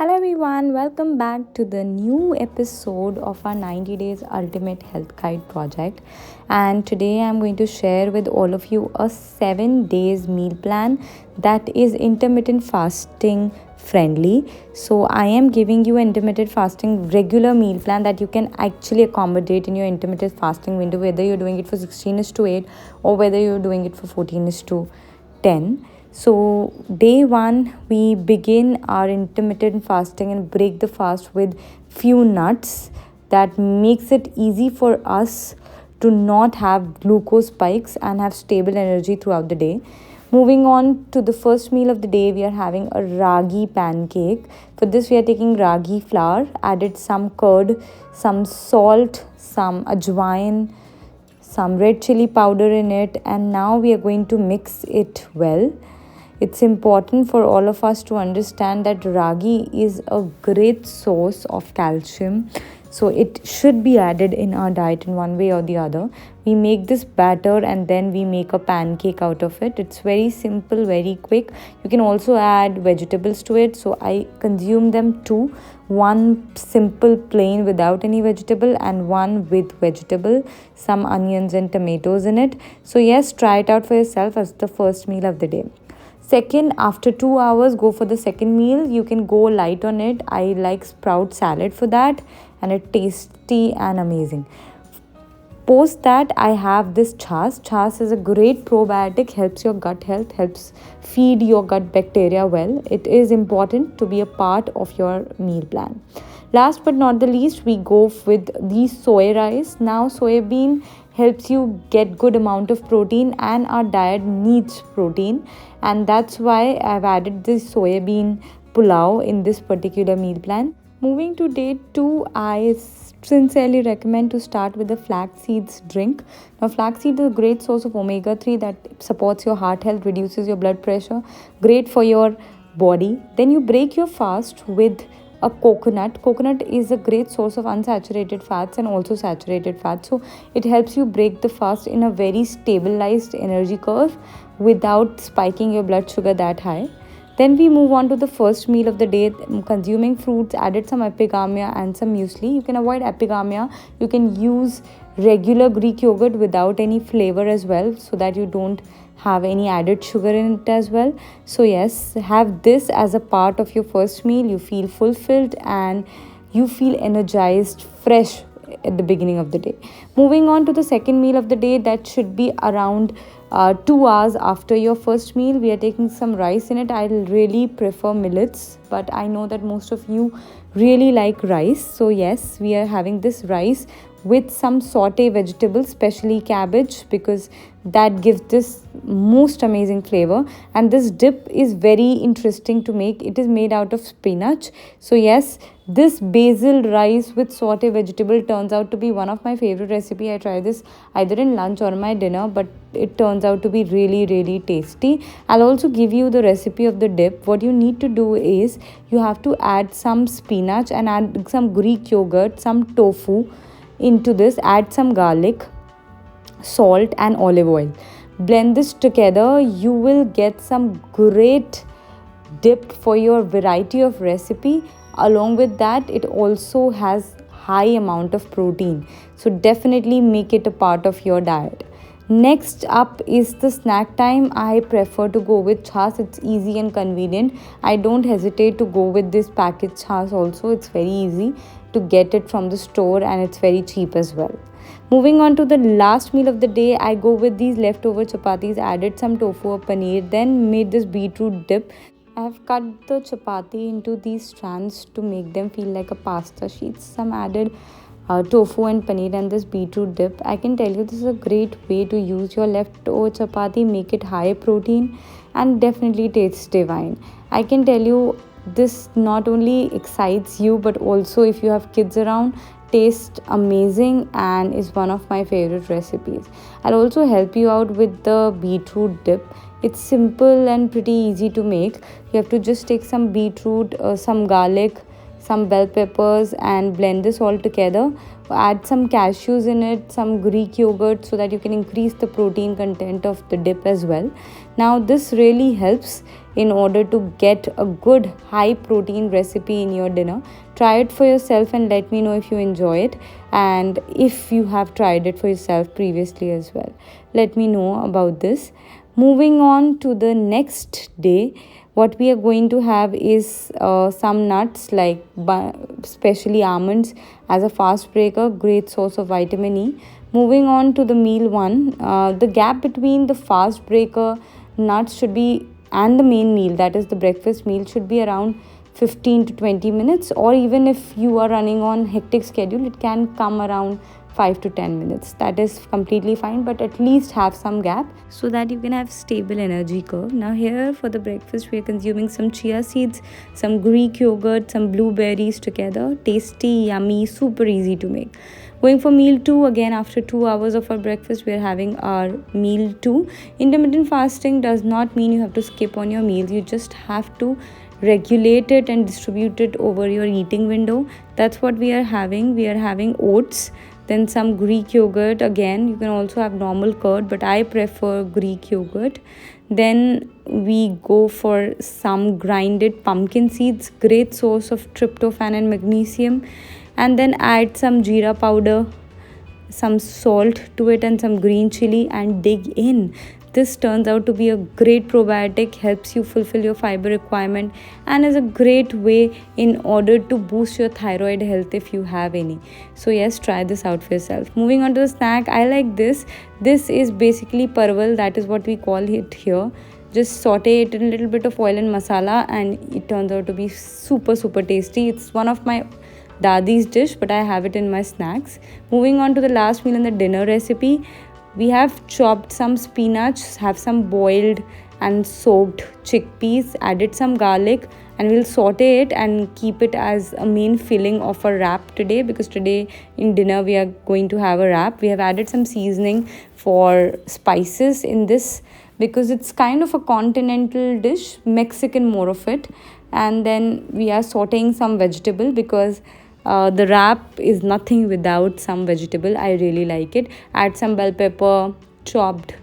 Hello everyone, welcome back to the new episode of our 90 Days Ultimate Health Guide project. And today I'm going to share with all of you a 7 days meal plan that is intermittent fasting friendly. So I am giving you intermittent fasting regular meal plan that you can actually accommodate in your intermittent fasting window, whether you're doing it for 16 is to 8 or whether you're doing it for 14 is to 10. So, day one, we begin our intermittent fasting and break the fast with few nuts that makes it easy for us to not have glucose spikes and have stable energy throughout the day. Moving on to the first meal of the day, we are having a ragi pancake. For this, we are taking ragi flour, added some curd, some salt, some ajwain, some red chili powder in it, and now we are going to mix it well. It's important for all of us to understand that ragi is a great source of calcium, so it should be added in our diet in one way or the other. We make this batter and then we make a pancake out of it. It's very simple, very quick. You can also add vegetables to it, so I consume them two, one simple plain without any vegetable and one with vegetable, some onions and tomatoes in it. So yes, try it out for yourself as the first meal of the day. Second, after 2 hours, go for the second meal. You can go light on it. I like sprout salad for that, and it's tasty and amazing. Post that, I have this chas. Chas is a great probiotic, helps your gut health, helps feed your gut bacteria well. It is important to be a part of your meal plan. Last but not the least, we go with the soy rice. Now, soybean helps you get good amount of protein, and our diet needs protein, and that's why I've added this soybean pulao in this particular meal plan. Moving to day 2, I sincerely recommend to start with the flax seeds drink. Now, flax seed is a great source of omega-3 that supports your heart health, reduces your blood pressure, great for your body. Then you break your fast with a coconut. Coconut is a great source of unsaturated fats and also saturated fats, so it helps you break the fast in a very stabilized energy curve without spiking your blood sugar that high. Then we move on to the first meal of the day, consuming fruits, added some epigamia and some muesli. You can avoid epigamia. You can use regular Greek yogurt without any flavor as well, so that you don't have any added sugar in it as well. So yes, have this as a part of your first meal. You feel fulfilled and you feel energized, fresh at the beginning of the day. Moving on to the second meal of the day, that should be around 2 hours after your first meal. We are taking some rice in it. I really prefer millets, but I know that most of you really like rice. So yes, we are having this rice with some saute vegetables, especially cabbage, because that gives this most amazing flavor. And this dip is very interesting to make. It is made out of spinach. So yes, this basil rice with saute vegetable turns out to be one of my favorite recipe. I try this either in lunch or my dinner, but it turns out to be really tasty. I'll also give you the recipe of the dip. What you need to do is you have to add some spinach and add some Greek yogurt, some tofu into this, add some garlic, salt and olive oil. Blend this together. You will get some great dip for your variety of recipe. Along with that, it also has high amount of protein, so definitely make it a part of your diet. Next up is the snack time. I prefer to go with chas. It's easy and convenient. I don't hesitate to go with this packaged chas also. It's very easy to get it from the store and it's very cheap as well. Moving on to the last meal of the day, I go with these leftover chapatis, added some tofu or paneer, then made this beetroot dip. I have cut the chapati into these strands to make them feel like a pasta sheets. Some added tofu and paneer and this beetroot dip. I can tell you this is a great way to use your leftover chapati, make it high protein and definitely tastes divine. I can tell you this not only excites you, but also if you have kids around, tastes amazing and is one of my favorite recipes. I'll also help you out with the beetroot dip. It's simple and pretty easy to make. You have to just take some beetroot, some garlic, some bell peppers and blend this all together. Add some cashews in it, some Greek yogurt, so that you can increase the protein content of the dip as well. Now this really helps in order to get a good high protein recipe in your dinner. Try it for yourself and let me know if you enjoy it, and if you have tried it for yourself previously as well. Let me know about this. Moving on to the next day, what we are going to have is some nuts like especially almonds as a fast breaker, great source of vitamin E. Moving on to the meal one, the gap between the fast breaker nuts should be and the main meal, that is the breakfast meal, should be around 15 to 20 minutes, or even if you are running on hectic schedule, it can come around 5 to 10 minutes. That is completely fine, but at least have some gap so that you can have stable energy curve. Now here for the breakfast, we are consuming some chia seeds, some Greek yogurt, some blueberries together. Tasty, yummy, super easy to make. Going for meal 2, again after 2 hours of our breakfast, we are having our meal 2. Intermittent fasting does not mean you have to skip on your meals. You just have to regulate it and distribute it over your eating window. That's what we are having. We are having oats, then some Greek yogurt. Again, you can also have normal curd, but I prefer Greek yogurt. Then we go for some grinded pumpkin seeds, great source of tryptophan and magnesium. And then add some jeera powder, some salt to it, and some green chili, and dig in. This turns out to be a great probiotic, helps you fulfill your fiber requirement, and is a great way in order to boost your thyroid health if you have any. So yes, try this out for yourself. Moving on to the snack, I like this. This is basically parval, that is what we call it here. Just saute it in a little bit of oil and masala, and it turns out to be super tasty. It's one of my Dadi's dish, but I have it in my snacks. Moving on to the last meal in the dinner recipe, we have chopped some spinach, have some boiled and soaked chickpeas, added some garlic, and we'll saute it and keep it as a main filling of a wrap today, because today in dinner we are going to have a wrap. We have added some seasoning for spices in this because it's kind of a continental dish, Mexican more of it. And then we are sauteing some vegetable because the wrap is nothing without some vegetable. I really like it. Add some bell pepper, chopped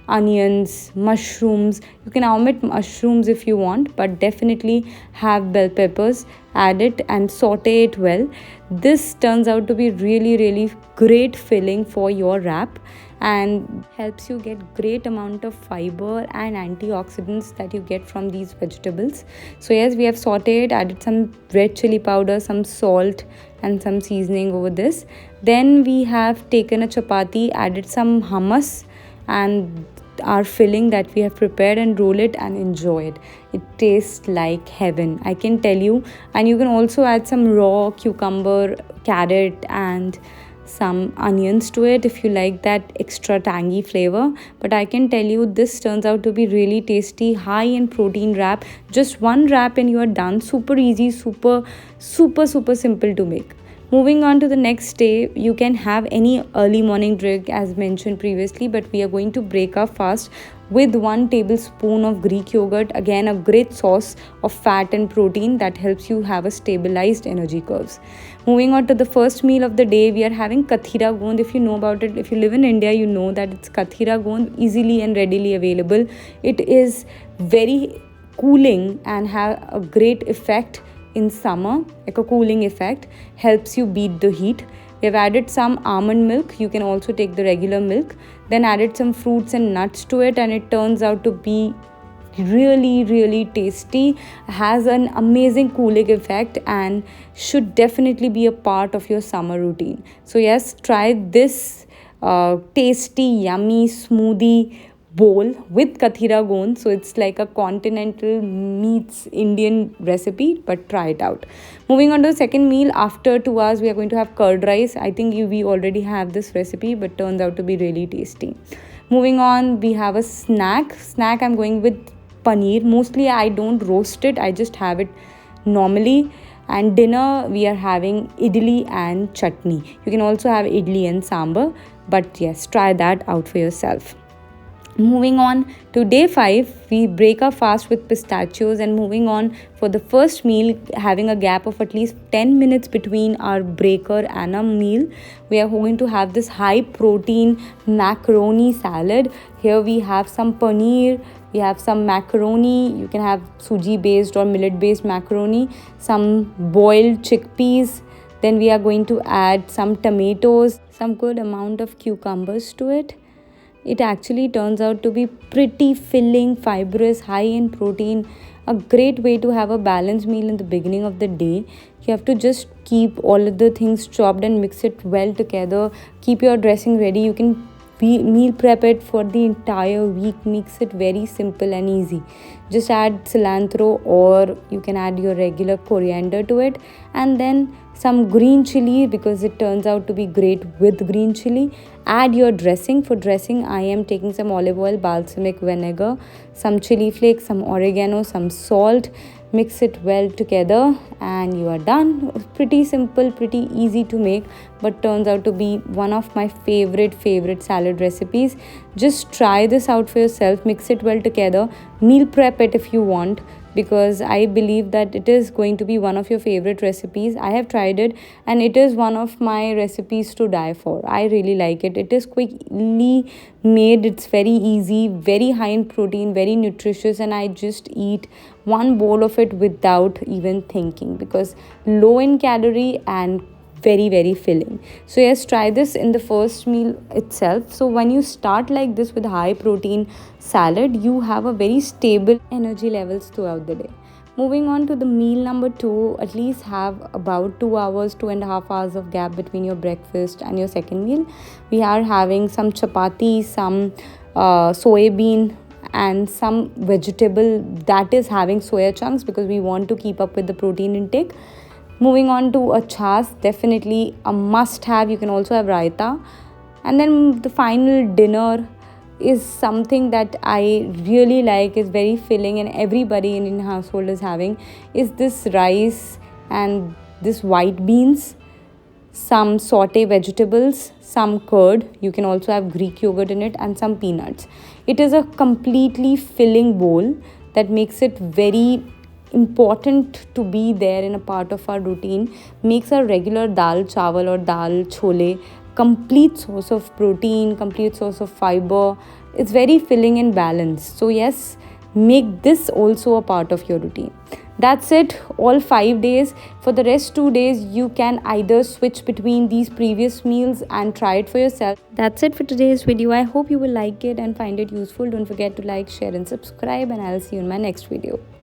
onions, mushrooms. You can omit mushrooms if you want, but definitely have bell peppers. Add it and saute it well. This turns out to be really great filling for your wrap, and helps you get great amount of fiber and antioxidants that you get from these vegetables. So yes, we have sauteed, added some red chili powder, some salt, and some seasoning over this. Then we have taken a chapati, added some hummus and our filling that we have prepared, and roll it and enjoy it. It tastes like heaven, I can tell you. And you can also add some raw cucumber, carrot, and some onions to it if you like that extra tangy flavor. But I can tell you, this turns out to be really tasty, high in protein wrap. Just one wrap and you are done. Super easy, super simple to make. Moving on to the next day, you can have any early morning drink as mentioned previously, but we are going to break our fast with 1 tablespoon of Greek yogurt. Again, a great source of fat and protein that helps you have a stabilized energy curves. Moving on to the first meal of the day, we are having kathira gond. If you know about it, if you live in India, you know that it's kathira gond, easily and readily available. It is very cooling and have a great effect in summer, like a cooling effect, helps you beat the heat. We have added some almond milk. You can also take the regular milk. Then added some fruits and nuts to it, and it turns out to be really tasty, has an amazing cooling effect, and should definitely be a part of your summer routine. So yes, try this tasty, yummy smoothie bowl with kathira gond. So it's like a continental meets Indian recipe, but try it out. Moving on to the second meal, after 2 hours we are going to have curd rice. I think we already have this recipe, but turns out to be really tasty. Moving on, we have a snack. I'm going with paneer. Mostly I don't roast it, I just have it normally. And dinner, we are having idli and chutney. You can also have idli and sambar, but yes, try that out for yourself. Moving on to day 5, we break our fast with pistachios, and moving on for the first meal, having a gap of at least 10 minutes between our breaker and a meal, we are going to have this high protein macaroni salad. Here we have some paneer, We have some macaroni. You can have suji based or millet based macaroni, some boiled chickpeas. Then we are going to add some tomatoes, some good amount of cucumbers to it. It actually turns out to be pretty filling, fibrous, high in protein, a great way to have a balanced meal in the beginning of the day. You have to just keep all of the things chopped and mix it well together. Keep your dressing ready. You can meal prep it for the entire week. Makes it very simple and easy. Just add cilantro, or you can add your regular coriander to it, and then some green chili, because it turns out to be great with green chili. Add your dressing. For dressing, I am taking some olive oil, balsamic vinegar, some chili flakes, some oregano, some salt. Mix it well together and you are done. Pretty simple, pretty easy to make, but turns out to be one of my favorite salad recipes. Just try this out for yourself. Mix it well together. Meal prep it if you want, because I believe that it is going to be one of your favorite recipes. I have tried it and it is one of my recipes to die for. I really like it. It is quickly made, it's very easy, very high in protein, very nutritious, and I just eat one bowl of it without even thinking, because low in calorie and very filling. So yes, try this in the first meal itself. So when you start like this with high protein salad, you have a very stable energy levels throughout the day. Moving on to the meal number 2, at least have about 2 hours, 2.5 hours of gap between your breakfast and your second meal. We are having some chapati, some soybean, and some vegetable that is having soya chunks, because we want to keep up with the protein intake. Moving on to a chas, definitely a must have. You can also have raita. And then the final dinner is something that I really like, is very filling, and everybody in household is having, is this rice and this white beans, some saute vegetables, some curd. You can also have Greek yogurt in it, and some peanuts. It is a completely filling bowl that makes it very important to be there in a part of our routine. Makes our regular dal chawal or dal chole complete source of protein, complete source of fiber. It's very filling and balanced. So yes, make this also a part of your routine. That's it, all 5 days. For the rest 2 days, you can either switch between these previous meals and try it for yourself. That's it for today's video. I hope you will like it and find it useful. Don't forget to like, share and subscribe, and I'll see you in my next video.